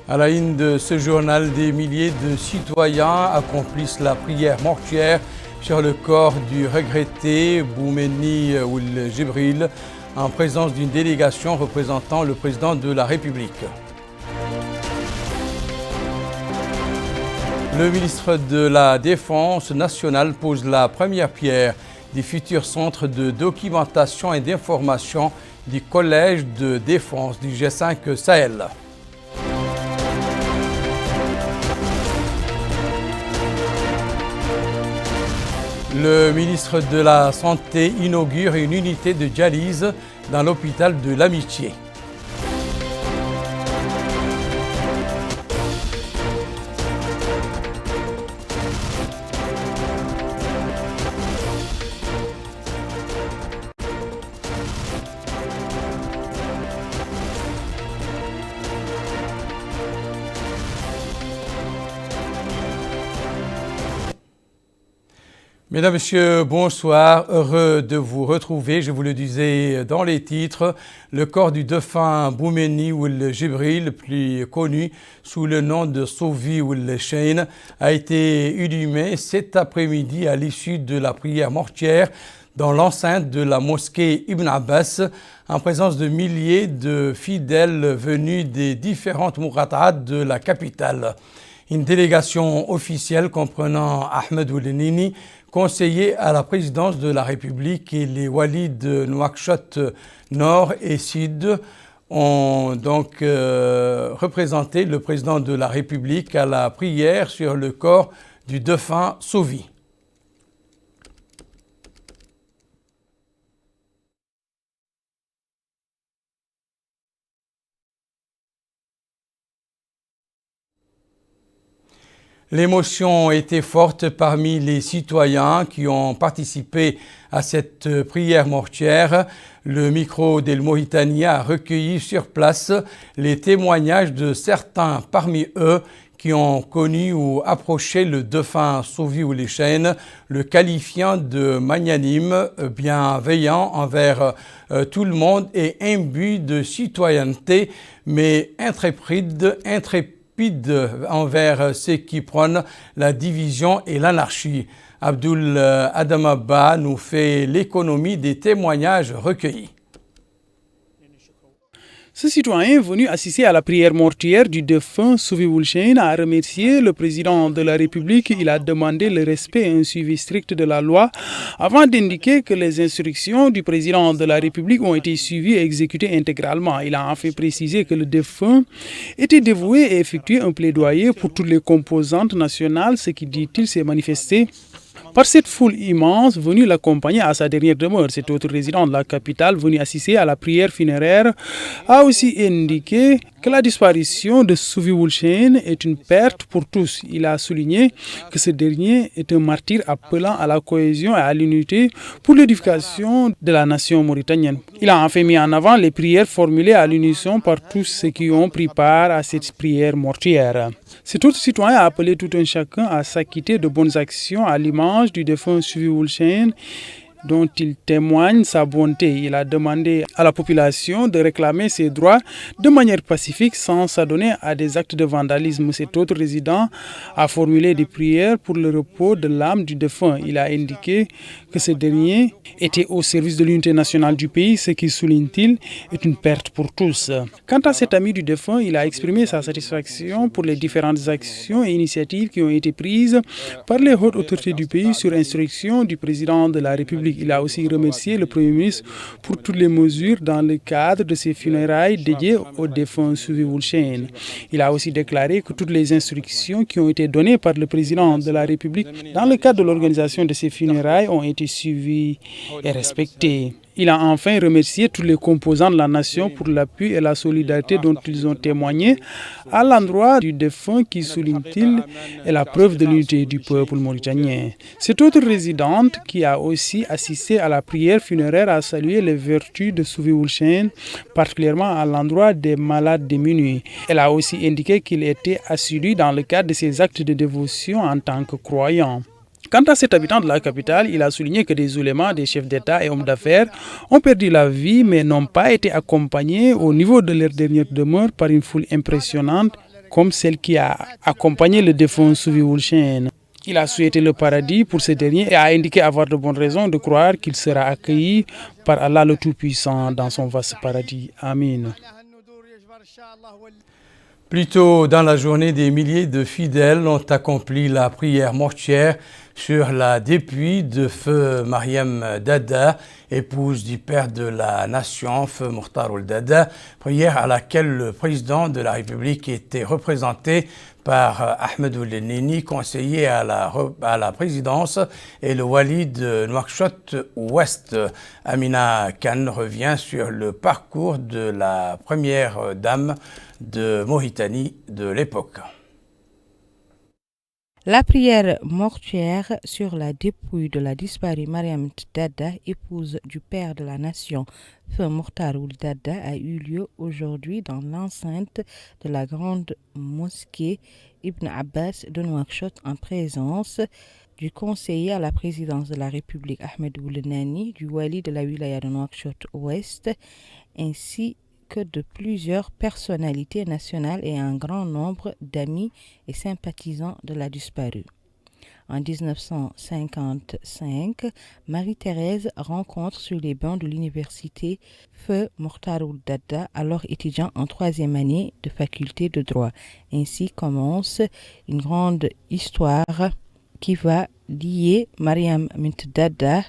À la une de ce journal, des milliers de citoyens accomplissent la prière mortuaire sur le corps du regretté Boumeni Ould Djibril en présence d'une délégation représentant le président de la République. Le ministre de la Défense nationale pose la première pierre du futur centre de documentation et d'information du Collège de défense du G5 Sahel. Le ministre de la Santé inaugure une unité de dialyse dans l'hôpital de l'Amitié. Mesdames, Messieurs, bonsoir. Heureux de vous retrouver. Je vous le disais dans les titres, le corps du défunt Boumeni Ould Djibril, plus connu sous le nom de Sofi Ould Cheikh, a été inhumé cet après-midi à l'issue de la prière mortuaire dans l'enceinte de la mosquée Ibn Abbas, en présence de milliers de fidèles venus des différentes mourataat de la capitale. Une délégation officielle comprenant Ahmed Ould Nini, conseiller à la présidence de la République, et les walis de Nouakchott Nord et Sud ont donc représenté le président de la République à la prière sur le corps du défunt Sofi. L'émotion était forte parmi les citoyens qui ont participé à cette prière mortuaire. Le micro d'El Mauritania a recueilli sur place les témoignages de certains parmi eux qui ont connu ou approché le défunt Sofi Ould Cheikh, le qualifiant de magnanime, bienveillant envers tout le monde et imbu de citoyenneté, mais intrépide envers ceux qui prônent la division et l'anarchie. Abdoul Adamaba nous fait l'économie des témoignages recueillis. Ce citoyen venu assister à la prière mortuaire du défunt Sofi Ould Cheikh a remercié le président de la République. Il a demandé le respect et un suivi strict de la loi avant d'indiquer que les instructions du président de la République ont été suivies et exécutées intégralement. Il a en fait précisé que le défunt était dévoué et effectué un plaidoyer pour toutes les composantes nationales, ce qui, dit-il, s'est manifesté par cette foule immense venue l'accompagner à sa dernière demeure. Cet autre résident de la capitale venu assister à la prière funéraire a aussi indiqué que la disparition de Sofi Ould Cheikh est une perte pour tous. Il a souligné que ce dernier est un martyr appelant à la cohésion et à l'unité pour l'édification de la nation mauritanienne. Il a enfin mis en avant les prières formulées à l'unisson par tous ceux qui ont pris part à cette prière mortuaire. Cet autre citoyen a appelé tout un chacun à s'acquitter de bonnes actions à l'image du défunt Sofi Ould Cheikh, dont il témoigne sa bonté. Il a demandé à la population de réclamer ses droits de manière pacifique sans s'adonner à des actes de vandalisme. Cet autre résident a formulé des prières pour le repos de l'âme du défunt. Il a indiqué que ce dernier était au service de l'unité nationale du pays, ce qui, souligne-t-il, est une perte pour tous. Quant à cet ami du défunt, il a exprimé sa satisfaction pour les différentes actions et initiatives qui ont été prises par les hautes autorités du pays sur instruction du président de la République. Il a aussi remercié le Premier ministre pour toutes les mesures dans le cadre de ses funérailles dédiées au défunt Sofi Ould Cheikh. Il a aussi déclaré que toutes les instructions qui ont été données par le président de la République dans le cadre de l'organisation de ces funérailles ont été suivies et respectées. Il a enfin remercié tous les composants de la nation pour l'appui et la solidarité dont ils ont témoigné à l'endroit du défunt qui, souligne-t-il, est la preuve de l'unité du peuple mauritanien. Cette autre résidente qui a aussi assisté à la prière funéraire a salué les vertus de Sofi Ould Cheikh, particulièrement à l'endroit des malades démunis. Elle a aussi indiqué qu'il était assidu dans le cadre de ses actes de dévotion en tant que croyant. Quant à cet habitant de la capitale, il a souligné que des oulémas, des chefs d'État et hommes d'affaires ont perdu la vie mais n'ont pas été accompagnés au niveau de leur dernière demeure par une foule impressionnante comme celle qui a accompagné le défunt Souvi Woolshen. Il a souhaité le paradis pour ce dernier et a indiqué avoir de bonnes raisons de croire qu'il sera accueilli par Allah le Tout-Puissant dans son vaste paradis. Amin. Plus tôt dans la journée, des milliers de fidèles ont accompli la prière mortuaire sur la dépouille de feu Mariam Dada, épouse du père de la nation, feu Mokhtar Ould Dada, prière à laquelle le président de la République était représenté par Ahmed Ould Nenni, conseiller à la présidence, et le wali de Nouakchott-Ouest. Amina Khan revient sur le parcours de la première dame de Mauritanie de l'époque. La prière mortuaire sur la dépouille de la disparue Mariam Dada, épouse du père de la nation, feu Mokhtar Ould Dada, a eu lieu aujourd'hui dans l'enceinte de la grande mosquée Ibn Abbas de Nouakchott en présence du conseiller à la présidence de la République Ahmed Ould Nenni, du wali de la wilaya de Nouakchott-Ouest, ainsi que de plusieurs personnalités nationales et un grand nombre d'amis et sympathisants de la disparue. En 1955, Marie-Thérèse rencontre sur les bancs de l'université feu Mokhtar Ould Dada, alors étudiant en 3e année de faculté de droit. Ainsi commence une grande histoire qui va lier Mariam Dada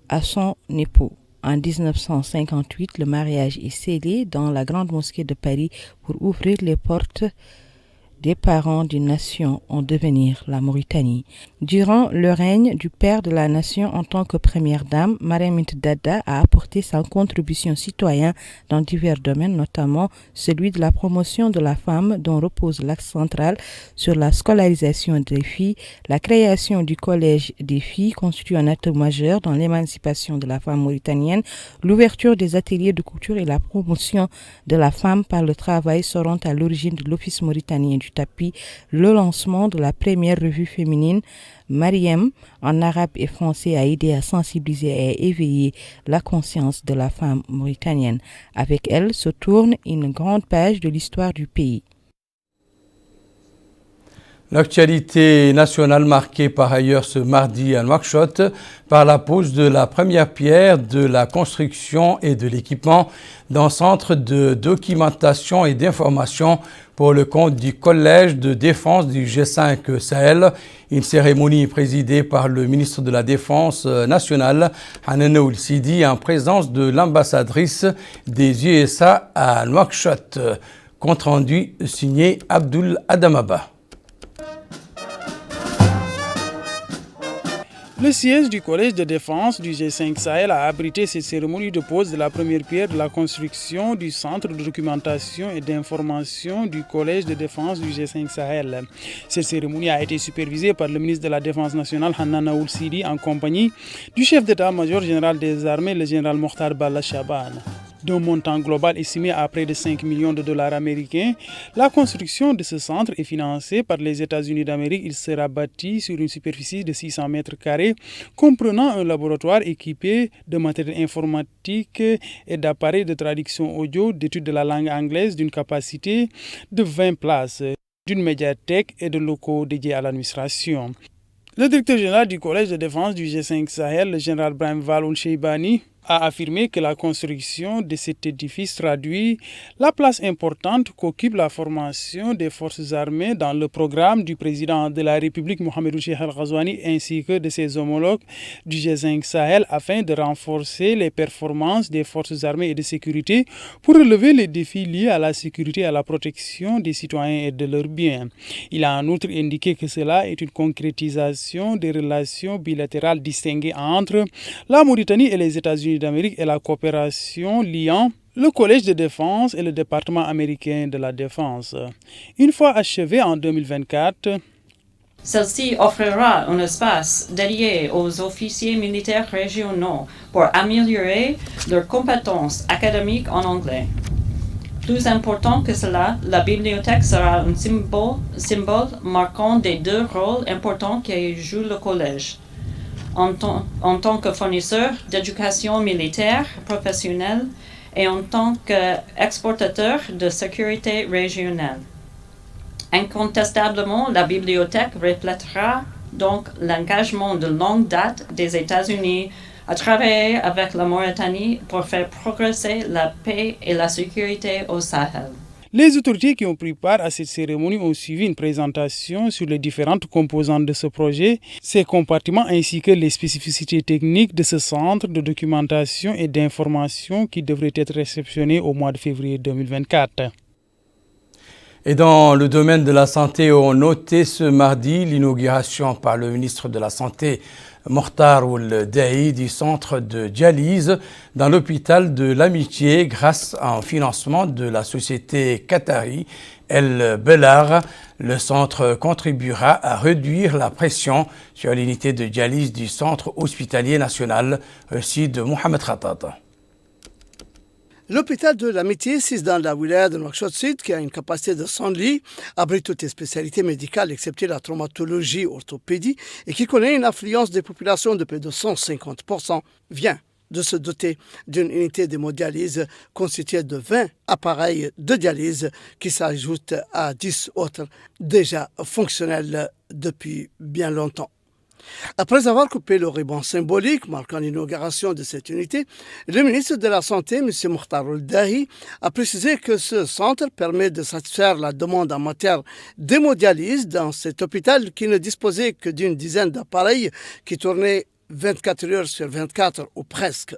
à son époux. En 1958, le mariage est scellé dans la grande mosquée de Paris pour ouvrir les portes des parents d'une nation en devenir, la Mauritanie. Durant le règne du père de la nation en tant que première dame, Mariam Dada a apporté sa contribution citoyenne dans divers domaines, notamment celui de la promotion de la femme, dont repose l'axe central sur la scolarisation des filles. La création du collège des filles constitue un acte majeur dans l'émancipation de la femme mauritanienne. L'ouverture des ateliers de couture et la promotion de la femme par le travail seront à l'origine de l'Office mauritanien du tapis, le lancement de la première revue féminine Mariam en arabe et français a aidé à sensibiliser et à éveiller la conscience de la femme mauritanienne. Avec elle se tourne une grande page de l'histoire du pays. L'actualité nationale marquée par ailleurs ce mardi à Nouakchott par la pose de la première pierre de la construction et de l'équipement d'un centre de documentation et d'information pour le compte du Collège de défense du G5 Sahel. Une cérémonie présidée par le ministre de la Défense nationale, Hanan Ould Sidi, en présence de l'ambassadrice des USA à Nouakchott. Compte rendu signé Abdoul Adamaba. Le siège du Collège de défense du G5 Sahel a abrité cette cérémonie de pose de la première pierre de la construction du centre de documentation et d'information du Collège de défense du G5 Sahel. Cette cérémonie a été supervisée par le ministre de la Défense nationale, Hanan Ould Sidi, en compagnie du chef d'état-major général des armées, le général Mokhtar Balla Chaban. D'un montant global estimé à près de 5 millions de dollars américains, la construction de ce centre est financée par les États-Unis d'Amérique. Il sera bâti sur une superficie de 600 mètres carrés, comprenant un laboratoire équipé de matériel informatique et d'appareils de traduction audio d'études de la langue anglaise d'une capacité de 20 places, d'une médiathèque et de locaux dédiés à l'administration. Le directeur général du Collège de défense du G5 Sahel, le général Brahim Valoul Cheibani, a affirmé que la construction de cet édifice traduit la place importante qu'occupe la formation des forces armées dans le programme du président de la République Mohamed Ould Cheikh Al Ghazouani ainsi que de ses homologues du G5 Sahel afin de renforcer les performances des forces armées et de sécurité pour relever les défis liés à la sécurité et à la protection des citoyens et de leurs biens. Il a en outre indiqué que cela est une concrétisation des relations bilatérales distinguées entre la Mauritanie et les États-Unis d'Amérique et la coopération liant le Collège de défense et le département américain de la défense. Une fois achevée en 2024, celle-ci offrira un espace dédié aux officiers militaires régionaux pour améliorer leurs compétences académiques en anglais. Plus important que cela, la bibliothèque sera un symbole marquant des deux rôles importants que joue le collège. En tant que fournisseur d'éducation militaire professionnelle et en tant qu'exportateur de sécurité régionale. Incontestablement, la bibliothèque reflètera donc l'engagement de longue date des États-Unis à travailler avec la Mauritanie pour faire progresser la paix et la sécurité au Sahel. Les autorités qui ont pris part à cette cérémonie ont suivi une présentation sur les différentes composantes de ce projet, ses compartiments ainsi que les spécificités techniques de ce centre de documentation et d'information qui devrait être réceptionné au mois de février 2024. Et dans le domaine de la santé, on notait ce mardi l'inauguration par le ministre de la Santé, Mokhtar Ould Dahi, du centre de dialyse dans l'hôpital de l'Amitié grâce à un financement de la société qatari El Belar. Le centre contribuera à réduire la pression sur l'unité de dialyse du centre hospitalier national, récit de Mohamed Khattata. L'hôpital de l'Amitié, situé dans la wilaya de Nouakchott Sud, qui a une capacité de 100 lits, abrite toutes les spécialités médicales excepté la traumatologie, orthopédie, et qui connaît une affluence des populations de près de 150%, vient de se doter d'une unité d'hémodialyse constituée de 20 appareils de dialyse qui s'ajoutent à 10 autres déjà fonctionnels depuis bien longtemps. Après avoir coupé le ruban symbolique marquant l'inauguration de cette unité, le ministre de la Santé, M. Mokhtar Ould Dahi, a précisé que ce centre permet de satisfaire la demande en matière d'hémodialyse dans cet hôpital qui ne disposait que d'une dizaine d'appareils qui tournaient 24 heures sur 24 ou presque.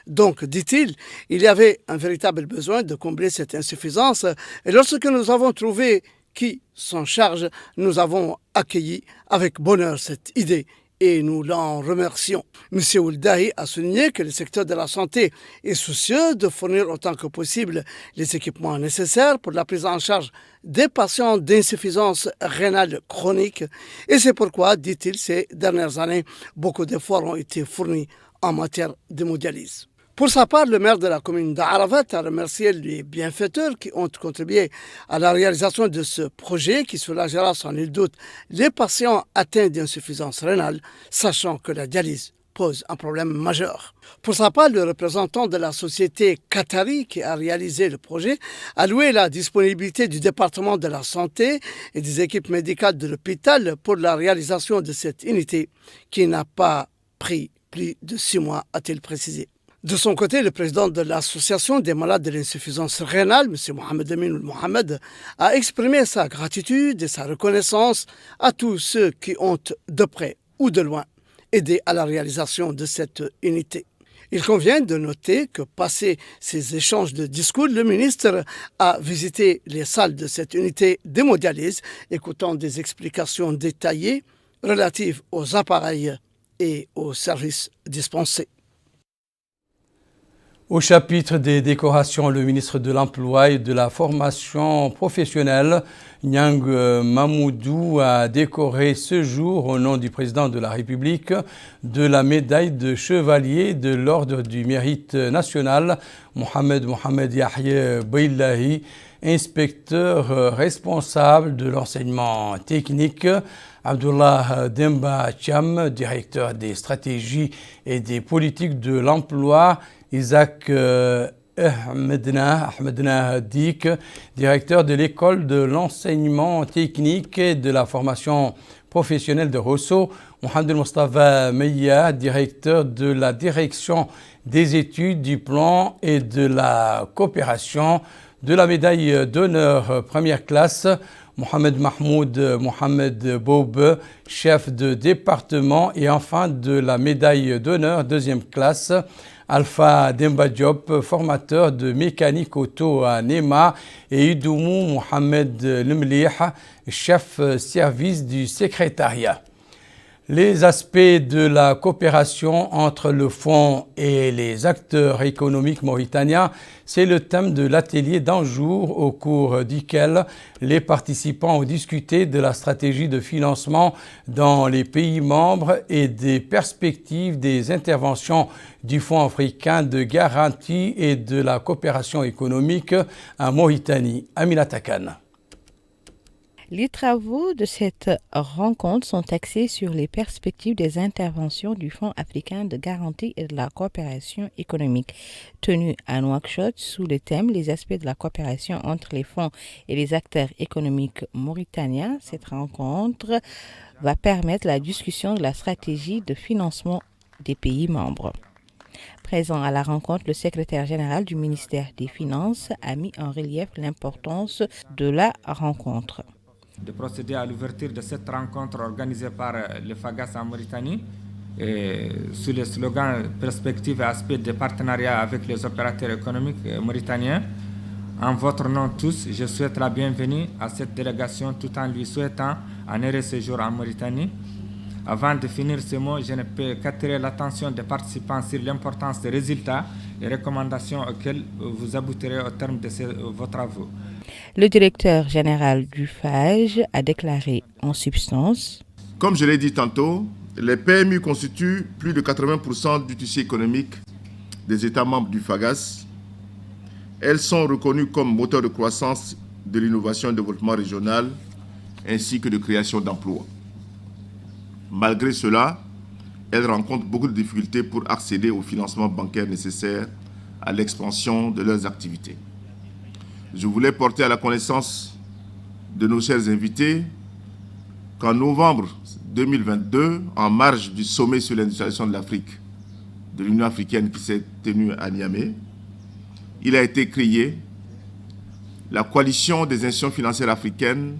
Donc, dit-il, il y avait un véritable besoin de combler cette insuffisance et lorsque nous avons trouvé qui s'en charge, nous avons accueilli avec bonheur cette idée et nous l'en remercions. M. Ould Dahi a souligné que le secteur de la santé est soucieux de fournir autant que possible les équipements nécessaires pour la prise en charge des patients d'insuffisance rénale chronique et c'est pourquoi, dit-il, ces dernières années, beaucoup d'efforts ont été fournis en matière d'hémodialyse. Pour sa part, le maire de la commune d'Arafat a remercié les bienfaiteurs qui ont contribué à la réalisation de ce projet qui soulagera sans nul doute les patients atteints d'insuffisance rénale, sachant que la dialyse pose un problème majeur. Pour sa part, le représentant de la société qatari qui a réalisé le projet a loué la disponibilité du département de la santé et des équipes médicales de l'hôpital pour la réalisation de cette unité qui n'a pas pris plus de 6 mois, a-t-il précisé. De son côté, le président de l'association des malades de l'insuffisance rénale, M. Mohamed Amin Ould Mohamed, a exprimé sa gratitude et sa reconnaissance à tous ceux qui ont, de près ou de loin, aidé à la réalisation de cette unité. Il convient de noter que, passé ces échanges de discours, le ministre a visité les salles de cette unité d'hémodialyse, écoutant des explications détaillées relatives aux appareils et aux services dispensés. Au chapitre des décorations, le ministre de l'Emploi et de la Formation professionnelle, Niang Mamoudou, a décoré ce jour, au nom du président de la République, de la médaille de chevalier de l'Ordre du Mérite national, Mohamed Yahya Beilahi, inspecteur responsable de l'enseignement technique, Abdullah Demba Cham, directeur des stratégies et des politiques de l'emploi, Isaac Ahmedna Dik, directeur de l'école de l'enseignement technique et de la formation professionnelle de Rosso, Mohamed Mustafa Meya, directeur de la direction des études, du plan et de la coopération, de la médaille d'honneur première classe, Mohamed Mahmoud Mohamed Bob, chef de département, et enfin de la médaille d'honneur deuxième classe, Alpha Demba Diop, formateur de mécanique auto à Nema, et Idoumou Mohamed Lemlih, chef service du secrétariat. Les aspects de la coopération entre le Fonds et les acteurs économiques mauritaniens, c'est le thème de l'atelier d'un jour au cours duquel les participants ont discuté de la stratégie de financement dans les pays membres et des perspectives des interventions du Fonds africain de garantie et de la coopération économique en Mauritanie. Aminata Khan. Les travaux de cette rencontre sont axés sur les perspectives des interventions du Fonds africain de garantie et de la coopération économique, tenu à Nouakchott sous le thème « Les aspects de la coopération entre les fonds et les acteurs économiques mauritaniens ». Cette rencontre va permettre la discussion de la stratégie de financement des pays membres. Présent à la rencontre, le secrétaire général du ministère des Finances a mis en relief l'importance de la rencontre. De procéder à l'ouverture de cette rencontre organisée par le FAGAS en Mauritanie sous le slogan « Perspectives et aspects de partenariat avec les opérateurs économiques mauritaniens ». En votre nom tous, je souhaite la bienvenue à cette délégation tout en lui souhaitant un heureux séjour en Mauritanie. Avant de finir ce mot, je ne peux qu'attirer l'attention des participants sur l'importance des résultats et recommandations auxquelles vous aboutirez au terme de vos travaux. Le directeur général du FAGE a déclaré en substance: Comme je l'ai dit tantôt, les PMI constituent plus de 80% du tissu économique des États membres du FAGAS. Elles sont reconnues comme moteurs de croissance de l'innovation et du développement régional ainsi que de création d'emplois. Malgré cela, elles rencontrent beaucoup de difficultés pour accéder au financement bancaire nécessaire à l'expansion de leurs activités. Je voulais porter à la connaissance de nos chers invités qu'en novembre 2022, en marge du sommet sur l'industrialisation de l'Afrique de l'Union africaine qui s'est tenu à Niamey, il a été créé la coalition des institutions financières africaines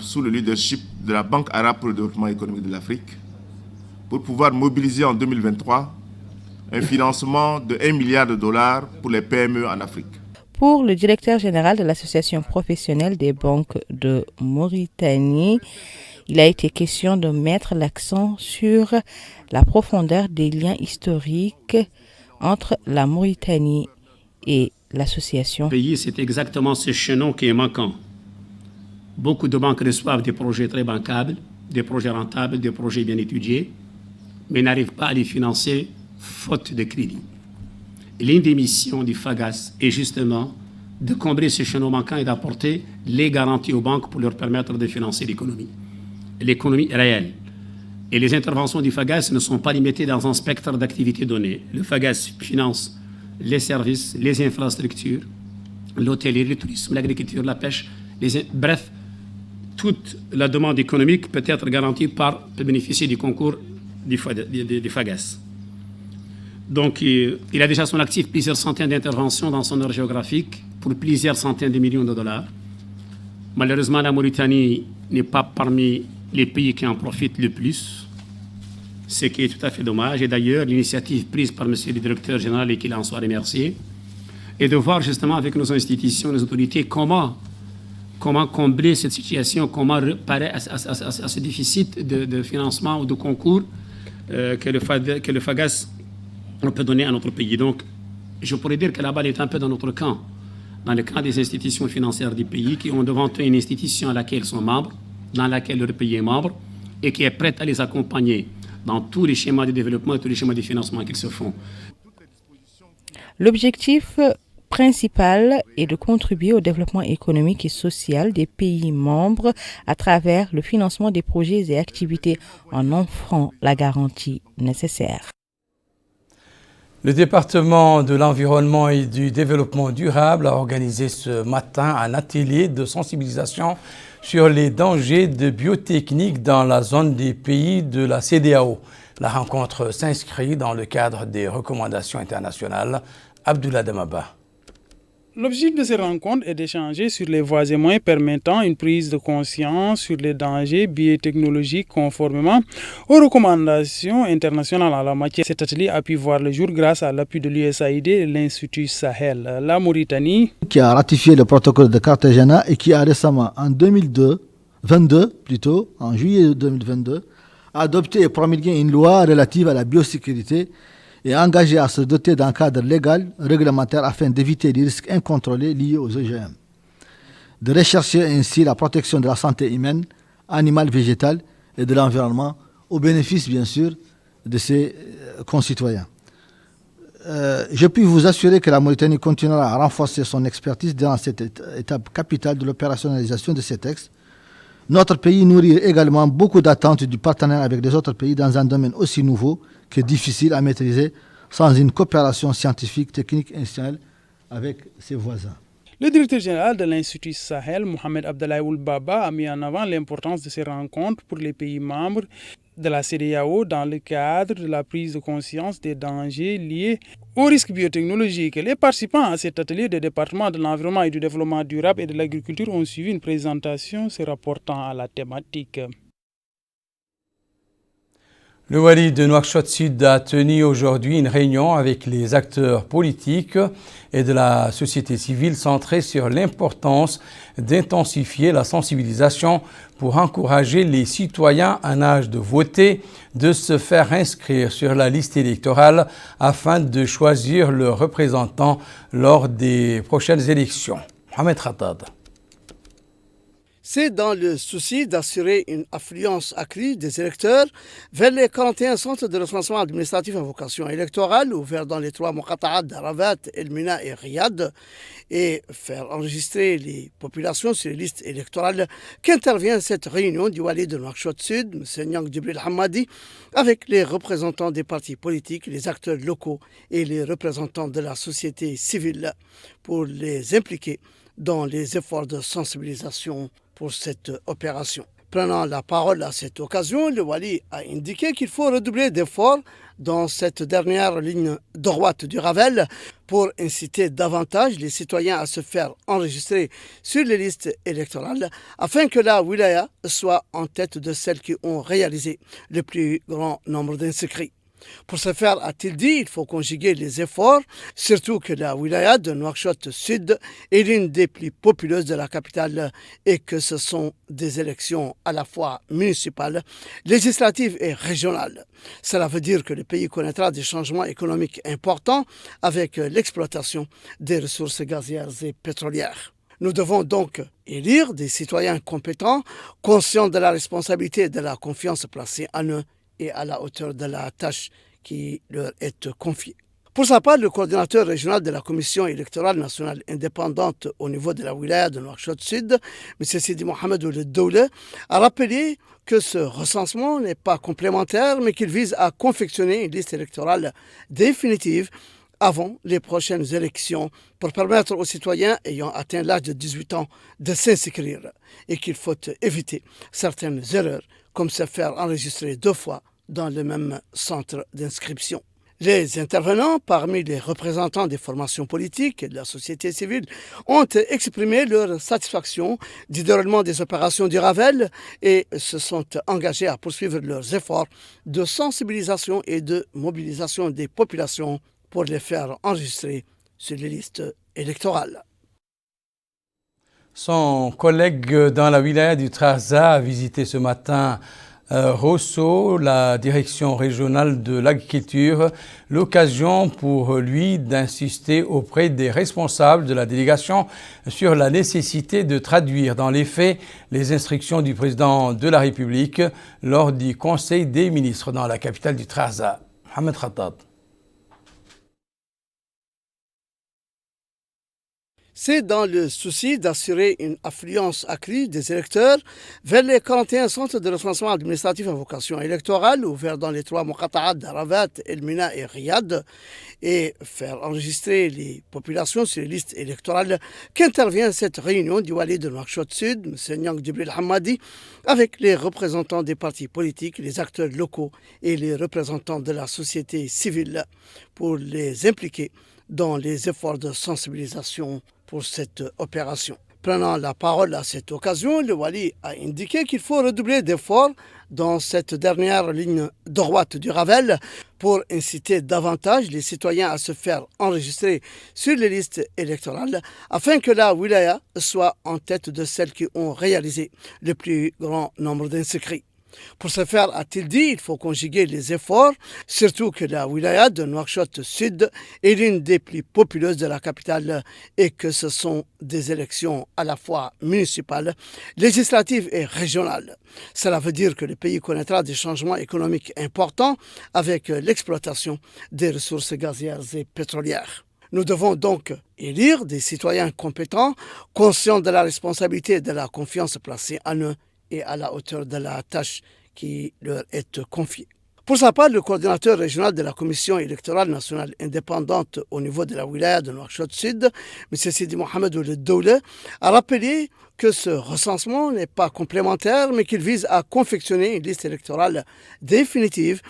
sous le leadership de la Banque arabe pour le développement économique de l'Afrique pour pouvoir mobiliser en 2023 un financement de 1 milliard de dollars pour les PME en Afrique. Pour le directeur général de l'Association professionnelle des banques de Mauritanie, il a été question de mettre l'accent sur la profondeur des liens historiques entre la Mauritanie et l'association. C'est exactement ce chaînon qui est manquant. Beaucoup de banques reçoivent des projets très bancables, des projets rentables, des projets bien étudiés, mais n'arrivent pas à les financer faute de crédit. L'une des missions du FAGAS est justement de combler ce chaînon manquant et d'apporter les garanties aux banques pour leur permettre de financer l'économie réelle. Et les interventions du FAGAS ne sont pas limitées dans un spectre d'activités données. Le FAGAS finance les services, les infrastructures, l'hôtellerie, le tourisme, l'agriculture, la pêche, bref, toute la demande économique peut être garantie peut bénéficier du concours du FAGAS. Donc, il a déjà son actif plusieurs centaines d'interventions dans son aire géographique pour plusieurs centaines de millions de dollars. Malheureusement, la Mauritanie n'est pas parmi les pays qui en profitent le plus, ce qui est tout à fait dommage. Et d'ailleurs, l'initiative prise par M. le directeur général, et qu'il en soit remercié, est de voir justement avec nos institutions, nos autorités, comment combler cette situation, comment réparer à ce déficit de financement ou de concours que le FAGAS peut donner à notre pays. Donc, je pourrais dire que la balle est un peu dans notre camp, dans le camp des institutions financières du pays qui ont devant eux une institution à laquelle ils sont membres, dans laquelle leur pays est membre, et qui est prête à les accompagner dans tous les schémas de développement et tous les schémas de financement qu'ils se font. L'objectif principal est de contribuer au développement économique et social des pays membres à travers le financement des projets et activités en offrant la garantie nécessaire. Le département de l'environnement et du développement durable a organisé ce matin un atelier de sensibilisation sur les dangers de biotechnique dans la zone des pays de la CEDEAO. La rencontre s'inscrit dans le cadre des recommandations internationales. Abdoulaye Damaba. L'objectif de ces rencontres est d'échanger sur les voies et moyens permettant une prise de conscience sur les dangers biotechnologiques conformément aux recommandations internationales en la matière. Cet atelier a pu voir le jour grâce à l'appui de l'USAID et l'Institut Sahel. La Mauritanie, qui a ratifié le protocole de Cartagena et qui a récemment, en juillet 2022, adopté et promulgué une loi relative à la biosécurité et engagé à se doter d'un cadre légal, réglementaire afin d'éviter les risques incontrôlés liés aux OGM. De rechercher ainsi la protection de la santé humaine, animale, végétale et de l'environnement au bénéfice, bien sûr, de ses concitoyens. Je puis vous assurer que la Mauritanie continuera à renforcer son expertise dans cette étape capitale de l'opérationnalisation de ces textes Notre pays nourrit également beaucoup d'attentes du partenaire avec les autres pays dans un domaine aussi nouveau que difficile à maîtriser sans une coopération scientifique, technique et institutionnelle avec ses voisins. Le directeur général de l'Institut Sahel, Mohamed Abdoulaye Ould Baba, a mis en avant l'importance de ces rencontres pour les pays membres de la CEDEAO dans le cadre de la prise de conscience des dangers liés aux risques biotechnologiques. Les participants à cet atelier des départements de l'environnement et du développement durable et de l'agriculture ont suivi une présentation se rapportant à la thématique. Le Wali de Nouakchott Sud a tenu aujourd'hui une réunion avec les acteurs politiques et de la société civile centrée sur l'importance d'intensifier la sensibilisation pour encourager les citoyens en âge de voter de se faire inscrire sur la liste électorale afin de choisir leurs représentants lors des prochaines élections. Mohamed Khattab. C'est dans le souci d'assurer une affluence accrue des électeurs vers les 41 centres de recensement administratif à vocation électorale ouverts dans les 3 Moqata'at d'Aravat, El Mina et Riyad et faire enregistrer les populations sur les listes électorales qu'intervient cette réunion du Wali de Nouakchott Sud, M. Nyang Djibril Hamadi, avec les représentants des partis politiques, les acteurs locaux et les représentants de la société civile pour les impliquer dans les efforts de sensibilisation pour cette opération. Prenant la parole à cette occasion, le Wali a indiqué qu'il faut redoubler d'efforts dans cette dernière ligne droite du Ravel pour inciter davantage les citoyens à se faire enregistrer sur les listes électorales afin que la wilaya soit en tête de celles qui ont réalisé le plus grand nombre d'inscrits. Pour ce faire, a-t-il dit, il faut conjuguer les efforts, surtout que la wilaya de Nouakchott Sud est l'une des plus populeuses de la capitale et que ce sont des élections à la fois municipales, législatives et régionales. Cela veut dire que le pays connaîtra des changements économiques importants avec l'exploitation des ressources gazières et pétrolières. Nous devons donc élire des citoyens compétents, conscients de la responsabilité et de la confiance placée en eux et à la hauteur de la tâche qui leur est confiée. Pour sa part, le coordinateur régional de la Commission électorale nationale indépendante au niveau de la wilaya de Nouakchott Sud, M. Sidi Mohamed Ould Doula, a rappelé que ce recensement n'est pas complémentaire, mais qu'il vise à confectionner une liste électorale définitive avant les prochaines élections pour permettre aux citoyens ayant atteint l'âge de 18 ans de s'inscrire et qu'il faut éviter certaines erreurs comme se faire enregistrer 2 fois dans le même centre d'inscription. Les intervenants, parmi les représentants des formations politiques et de la société civile, ont exprimé leur satisfaction du déroulement des opérations du Ravel et se sont engagés à poursuivre leurs efforts de sensibilisation et de mobilisation des populations pour les faire enregistrer sur les listes électorales. Son collègue dans la wilaya du Trarza a visité ce matin Rosso, la direction régionale de l'agriculture, l'occasion pour lui d'insister auprès des responsables de la délégation sur la nécessité de traduire dans les faits les instructions du président de la République lors du Conseil des ministres dans la capitale du Trarza. Mohamed Khattab. C'est dans le souci d'assurer une affluence accrue des électeurs vers les 41 centres de recensement administratif à vocation électorale ouverts dans les 3 Moqata'at d'Aravat, El Mina et Riyad et faire enregistrer les populations sur les listes électorales qu'intervient cette réunion du Wali de Nouakchott Sud, M. Nyang Djibril Hamadi, avec les représentants des partis politiques, les acteurs locaux et les représentants de la société civile pour les impliquer dans les efforts de sensibilisation pour cette opération. Prenant la parole à cette occasion, le Wali a indiqué qu'il faut redoubler d'efforts dans cette dernière ligne droite du Ravel pour inciter davantage les citoyens à se faire enregistrer sur les listes électorales afin que la wilaya soit en tête de celles qui ont réalisé le plus grand nombre d'inscrits. Pour ce faire, a-t-il dit, il faut conjuguer les efforts, surtout que la wilaya de Nouakchott Sud est l'une des plus populeuses de la capitale et que ce sont des élections à la fois municipales, législatives et régionales. Cela veut dire que le pays connaîtra des changements économiques importants avec l'exploitation des ressources gazières et pétrolières. Nous devons donc élire des citoyens compétents, conscients de la responsabilité et de la confiance placée en eux et à la hauteur de la tâche qui leur est confiée. Pour sa part, le coordinateur régional de la Commission électorale nationale indépendante au niveau de la wilaya de Nouakchott Sud, M. Sidi Mohamed Ould Doula, a rappelé que ce recensement n'est pas complémentaire, mais qu'il vise à confectionner une liste électorale définitive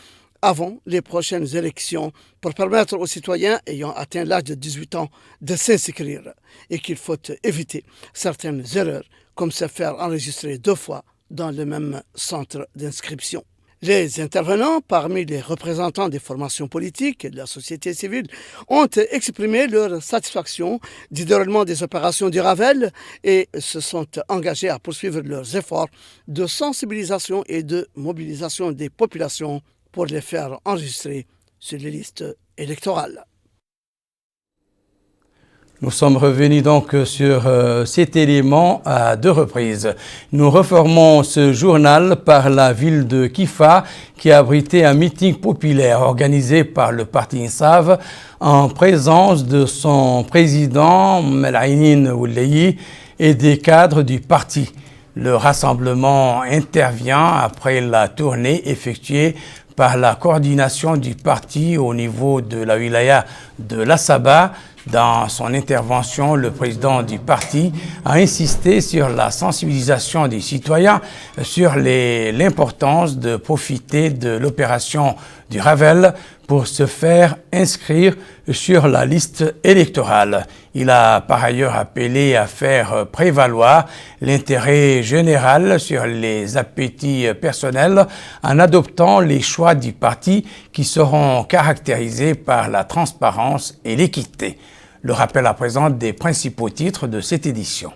avant les prochaines élections pour permettre aux citoyens ayant atteint l'âge de 18 ans de s'inscrire et qu'il faut éviter certaines erreurs comme se faire enregistrer 2 fois dans le même centre d'inscription. Les intervenants, parmi les représentants des formations politiques et de la société civile, ont exprimé leur satisfaction du déroulement des opérations du Ravel et se sont engagés à poursuivre leurs efforts de sensibilisation et de mobilisation des populations pour les faire enregistrer sur les listes électorales. Nous sommes revenus donc sur cet élément à 2 reprises. Nous reformons ce journal par la ville de Kifa qui a abrité un meeting populaire organisé par le parti Insav en présence de son président Melaïnine Ouleyi et des cadres du parti. Le rassemblement intervient après la tournée effectuée par la coordination du parti au niveau de la wilaya de l'Assaba. Dans son intervention, le président du parti a insisté sur la sensibilisation des citoyens sur l'importance de profiter de l'opération du Ravel pour se faire inscrire sur la liste électorale. Il a par ailleurs appelé à faire prévaloir l'intérêt général sur les appétits personnels en adoptant les choix du parti qui seront caractérisés par la transparence et l'équité. Le rappel à présent des principaux titres de cette édition.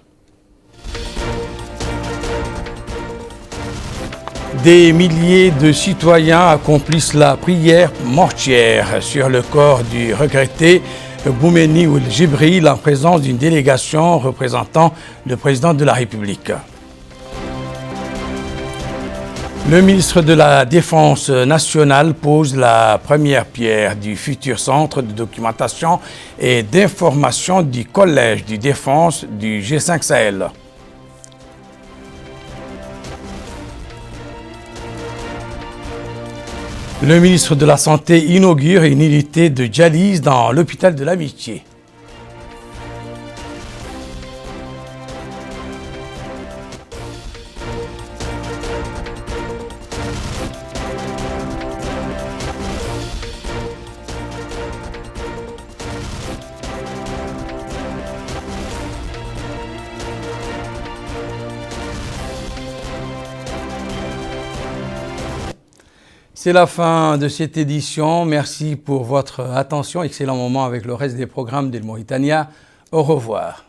Des milliers de citoyens accomplissent la prière mortuaire sur le corps du regretté Boumeni Ould Jibril en présence d'une délégation représentant le président de la République. Le ministre de la Défense nationale pose la première pierre du futur centre de documentation et d'information du Collège de défense du G5 Sahel. Le ministre de la Santé inaugure une unité de dialyse dans l'hôpital de l'Amitié. C'est la fin de cette édition. Merci pour votre attention. Excellent moment avec le reste des programmes d'El Mauritania. Au revoir.